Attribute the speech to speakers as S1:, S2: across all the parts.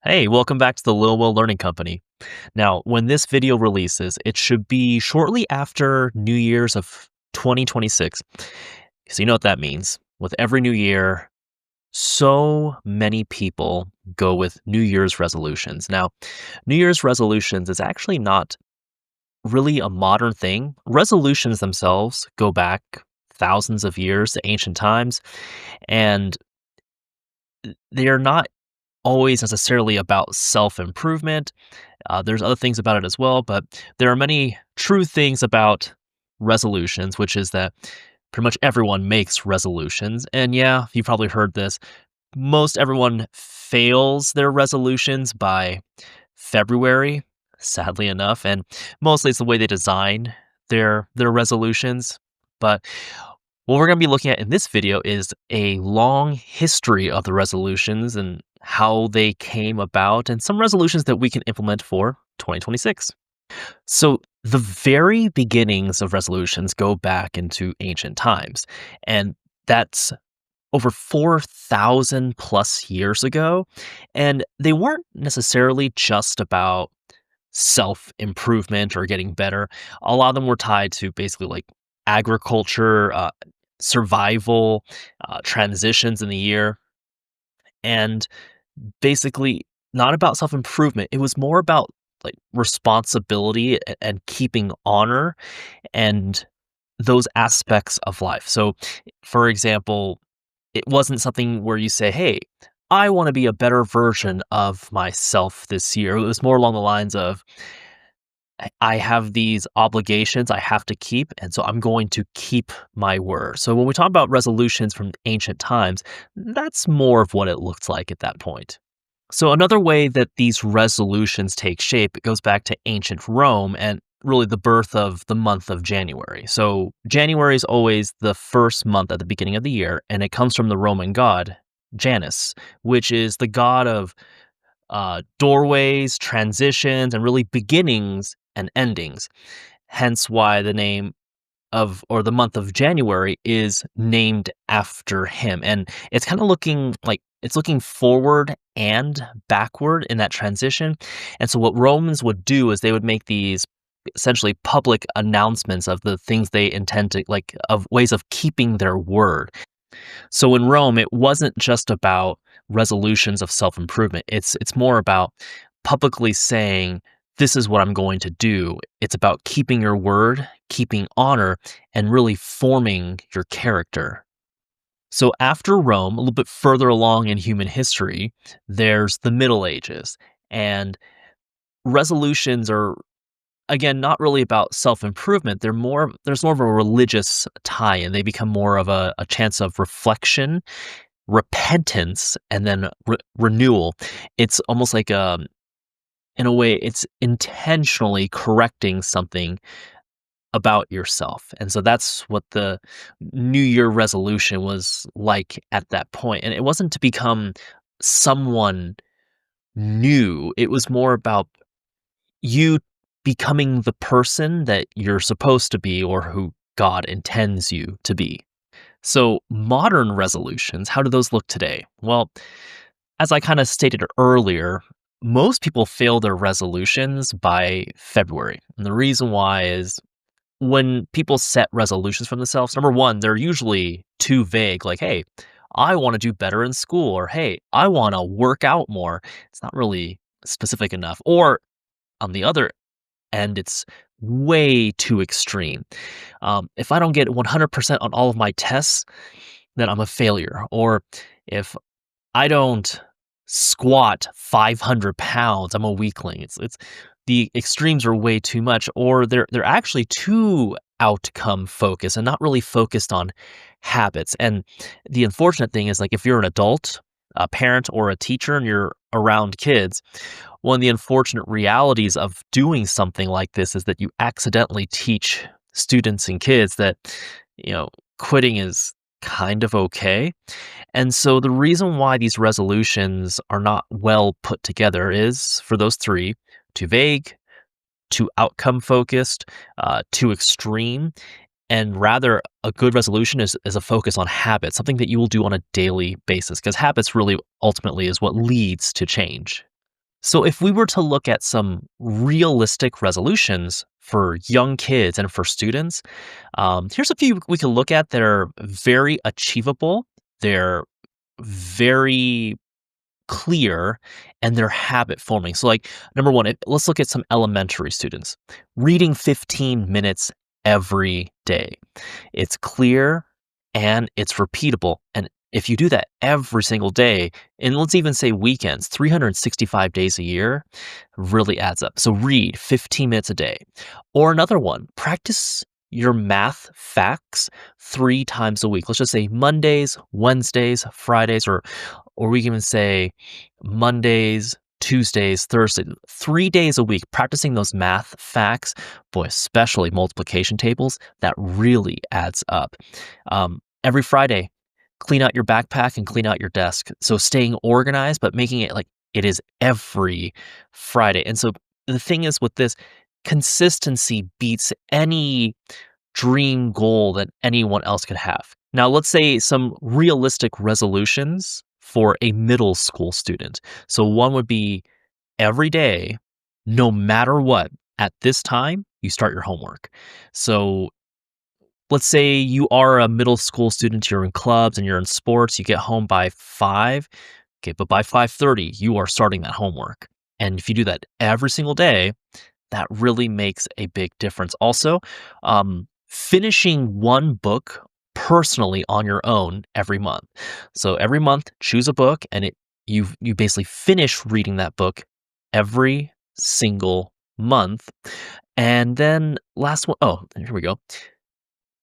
S1: Hey, welcome back to the Lil Will Learning Company. Now, when this video releases, it should be shortly after New Year's of 2026. So you know what that means. With every new year, so many people go with New Year's resolutions. Now, New Year's resolutions is actually not really a modern thing. Resolutions themselves go back thousands of years to ancient times, and they are not always necessarily about self improvement. There's other things about it as well, but there are many true things about resolutions, which is that pretty much everyone makes resolutions. And yeah, you've probably heard this. Most everyone fails their resolutions by February, sadly enough, and mostly it's the way they design their resolutions. But what we're going to be looking at in this video is a long history of the resolutions and how they came about, and some resolutions that we can implement for 2026. So, the very beginnings of resolutions go back into ancient times, and that's over 4,000 plus years ago. And they weren't necessarily just about self improvement or getting better. A lot of them were tied to basically like agriculture, survival, transitions in the year, and basically not about self improvement. It was more about like responsibility and keeping honor and those aspects of life. So, for example, it wasn't something where you say, "Hey, I want to be a better version of myself this year." It was more along the lines of, I have these obligations I have to keep, and so I'm going to keep my word. So when we talk about resolutions from ancient times, that's more of what it looked like at that point. So another way that these resolutions take shape, it goes back to ancient Rome and really the birth of the month of January. So January is always the first month at the beginning of the year, and it comes from the Roman god Janus, which is the god of doorways, transitions, and really beginnings and endings. Hence why the name of or the month of January is named after him. And it's kind of looking like it's looking forward and backward in that transition. And so what Romans would do is they would make these essentially public announcements of the things they intend to like of ways of keeping their word. So in Rome, it wasn't just about resolutions of self-improvement. It's more about publicly saying, this is what I'm going to do. It's about keeping your word, keeping honor, and really forming your character. So after Rome, a little bit further along in human history, there's the Middle Ages. And resolutions are again not really about self-improvement. There's more of a religious tie, and they become more of a chance of reflection, repentance, and then renewal. It's almost like in a way it's intentionally correcting something about yourself. And so that's what the New Year resolution was like at that point. And it wasn't to become someone new. It was more about you becoming the person that you're supposed to be or who God intends you to be. So, modern resolutions, how do those look today? Well, as I kind of stated earlier, most people fail their resolutions by February. And the reason why is when people set resolutions for themselves, number one, they're usually too vague, like, hey, I want to do better in school, or hey, I want to work out more. It's not really specific enough. Or on the other end, it's way too extreme. If I don't get 100% on all of my tests, then I'm a failure. Or if I don't squat 500 pounds, I'm a weakling. It's the extremes are way too much, or they're actually too outcome focused and not really focused on habits. And the unfortunate thing is, like, if you're an adult, a parent, or a teacher, and you're around kids, one of the unfortunate realities of doing something like this is that you accidentally teach students and kids that, quitting is kind of okay. And so the reason why these resolutions are not well put together is for those three: too vague, too outcome focused, too extreme. And rather, a good resolution is a focus on habits, something that you will do on a daily basis, because habits really ultimately is what leads to change. So, if we were to look at some realistic resolutions for young kids and for students, here's a few we can look at that are very achievable. They're very clear and they're habit forming. So, like, number one, let's look at some elementary students reading 15 minutes every day. It's clear and it's repeatable. And if you do that every single day, and let's even say weekends, 365 days a year, really adds up. So read 15 minutes a day. Or another one, practice your math facts 3 times a week. Let's just say Mondays, Wednesdays, Fridays, or we can even say Mondays, Tuesdays, Thursdays, 3 days a week, practicing those math facts, boy, especially multiplication tables, that really adds up. Every Friday, clean out your backpack and clean out your desk. So staying organized, but making it like it is every Friday. And so the thing is with this, consistency beats any dream goal that anyone else could have. Now, let's say some realistic resolutions for a middle school student. So one would be every day, no matter what, at this time, you start your homework. So let's say you are a middle school student, you're in clubs and you're in sports, you get home by 5, okay, but by 5:30, you are starting that homework. And if you do that every single day, that really makes a big difference. Also, finishing one book personally on your own every month. So every month, choose a book, and you basically finish reading that book every single month. And then last one, oh, here we go.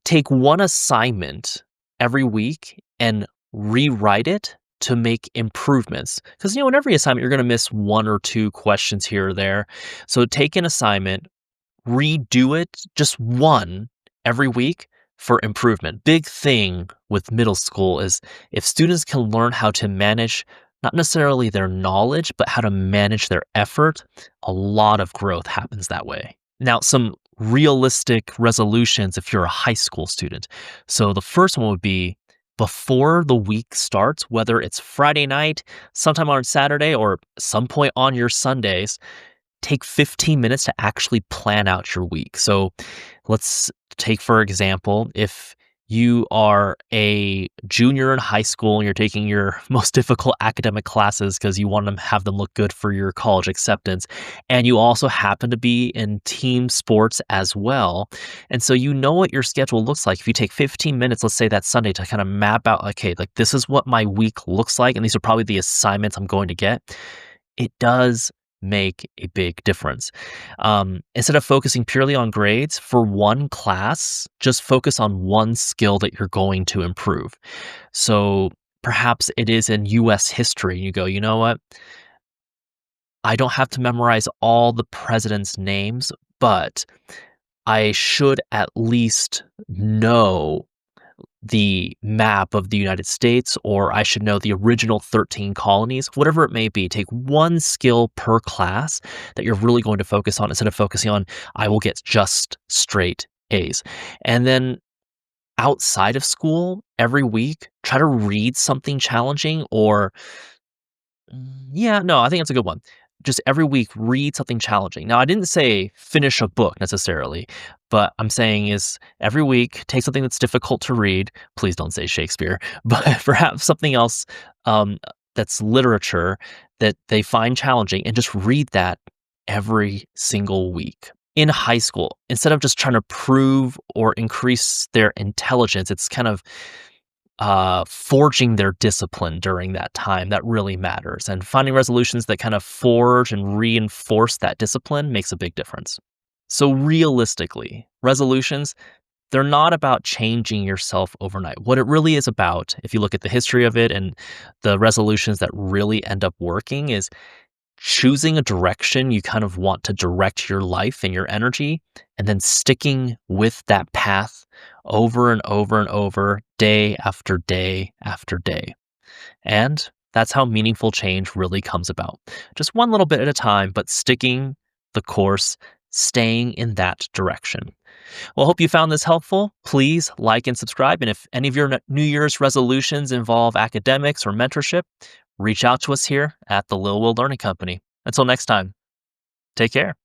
S1: Take one assignment every week and rewrite it to make improvements. Because, in every assignment, you're going to miss one or two questions here or there. So take an assignment, redo it, just one every week for improvement. Big thing with middle school is if students can learn how to manage not necessarily their knowledge, but how to manage their effort, a lot of growth happens that way. Now, some realistic resolutions if you're a high school student. So the first one would be before the week starts, whether it's Friday night, sometime on Saturday, or some point on your Sundays, take 15 minutes to actually plan out your week. So let's take, for example, if you are a junior in high school and you're taking your most difficult academic classes because you want to have them look good for your college acceptance, and you also happen to be in team sports as well. And so you know what your schedule looks like. If you take 15 minutes, let's say that Sunday, to kind of map out, okay, like this is what my week looks like, and these are probably the assignments I'm going to get, it does make a big difference. Instead of focusing purely on grades for one class, just focus on one skill that you're going to improve. So perhaps it is in US history. You go, you know what? I don't have to memorize all the presidents' names, but I should at least know the map of the United States, or I should know the original 13 colonies, whatever it may be. Take one skill per class that you're really going to focus on instead of focusing on, I will get just straight A's. And then outside of school, every week, try to read something challenging or yeah, no, I think that's a good one. Just every week, read something challenging. Now, I didn't say finish a book necessarily, but I'm saying is every week, take something that's difficult to read. Please don't say Shakespeare, but perhaps something else that's literature that they find challenging and just read that every single week. In high school, instead of just trying to prove or increase their intelligence, it's kind of forging their discipline during that time that really matters. And finding resolutions that kind of forge and reinforce that discipline makes a big difference. So, realistically, resolutions, they're not about changing yourself overnight. What it really is about, if you look at the history of it and the resolutions that really end up working, is choosing a direction you kind of want to direct your life and your energy, and then sticking with that path over and over and over, day after day after day. And that's how meaningful change really comes about. Just one little bit at a time, but sticking the course, staying in that direction. Well, I hope you found this helpful. Please like and subscribe. And if any of your New Year's resolutions involve academics or mentorship, reach out to us here at the Lil Will Learning Company. Until next time, take care.